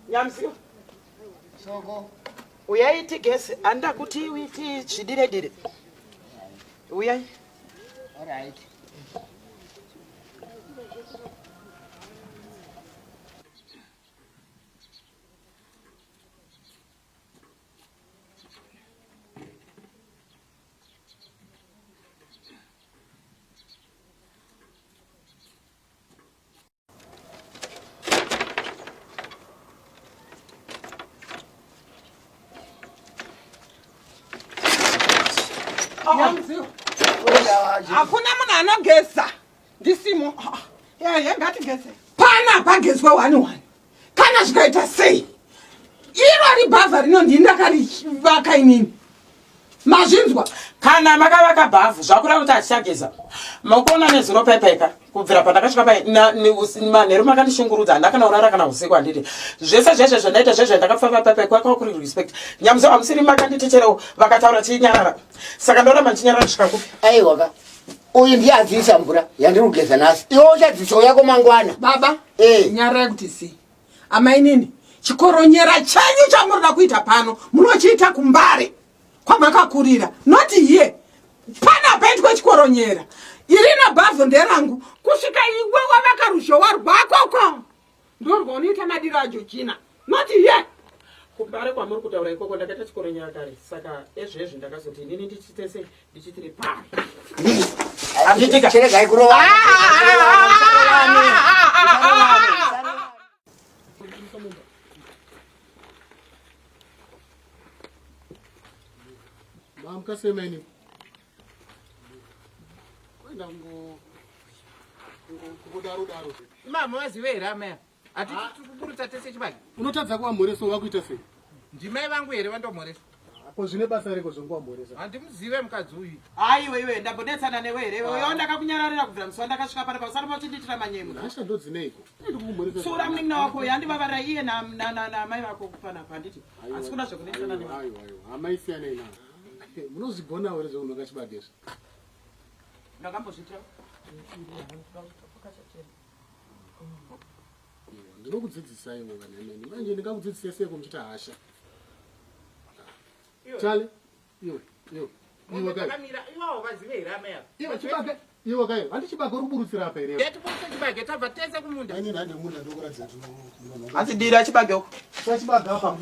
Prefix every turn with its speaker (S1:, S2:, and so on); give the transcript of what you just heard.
S1: Nyamuzihwa.
S2: Soko.
S1: Uyaiti gesi anda kuti uiti chidire. Uyai.
S2: All right.
S1: Nyamuzihwa. Hakuna munhu anogeza ndisimo. Ngati geze. Pana pagezwa 1-1. Kana zvikaita sei? Iro bhavha rinondi ndakarivaka inini. Mazvinzwa. Kana makavaka bhavhu zvakura kuti achageza. Makuona nezinopepeka kubvira pandakasvika manheru makandishungurudza ndakana urara kana usiku anditi. Zvese zveshe zvandaita zveshe ndakapfava pepeka kwakuri respect. Nyamuzihwa amusiri makanditecherewo vakataura chinyarara. Saka ndoramba chinyarara kusvika kupi?
S2: Aiwa. Uyu ndiye adzisa mvura yandirikugeza nhasi. Iwe uchadzisa yako mangwana.
S1: Baba, nyara yekuti si. Amai nini? Chikoronyera chenyu chamurida kuita pano, munochiita kumbare. Kwamakakurira. Not here. Pana paitwe chikoronyera. Irina bhavhu nderangu. Kusvika iwe wavaka ruzhowa rwako. Ndorwo unoita madiro aJochina. Not here. Kumbare kwamuri kutaura ikoko ndakaita chikoronyera kare. Saka ezvezvi ndakazoti inini ndichitese ndichitiri pari.
S2: Anditika cherega ikurova.
S3: Mamkasema ini. Kwenda daro.
S4: Mama waziwe rama. Ati tukuburuta tese chibagi.
S3: Unotadza kuamhoreso wakuita sei?
S4: Ndimai vangu here vandomhoresa.
S3: Apo zvine basa reko zvongoamhoresa.
S4: Handimuzive mukadzi uyu.
S1: Aiwe iwe ndambodetsana newe here. Wewe ndakakunyararira kubvira musi wandakasvika pano pasana pachinditira manyemu.
S3: Hasha ndodzineiko? Ndikukumhoresa.
S1: Sura munin'ina wako yandivavarira iye na mai vako kupana panditi. Asi kuna zvekunetsana newe.
S3: Aiwa. Amai siyana ina. Munozvigona here zvaunonga chibagezvo?
S1: Ndakambozvitira.
S3: Ndinokudzidzisai mwana wemene. Manje ndingakudzidzisai sei kumuchita hasha? Chale. Iwe.
S4: Ndakamira iwawo vazive rama yako.
S3: Iwe kayo. Handichibage ruburutsira apa here.
S4: Ndetiburusa chibage tabva tese kumunda.
S3: Ani ndande munda ndokuratidza kuti
S1: Asi dira chibage uko.
S3: Chibage apa.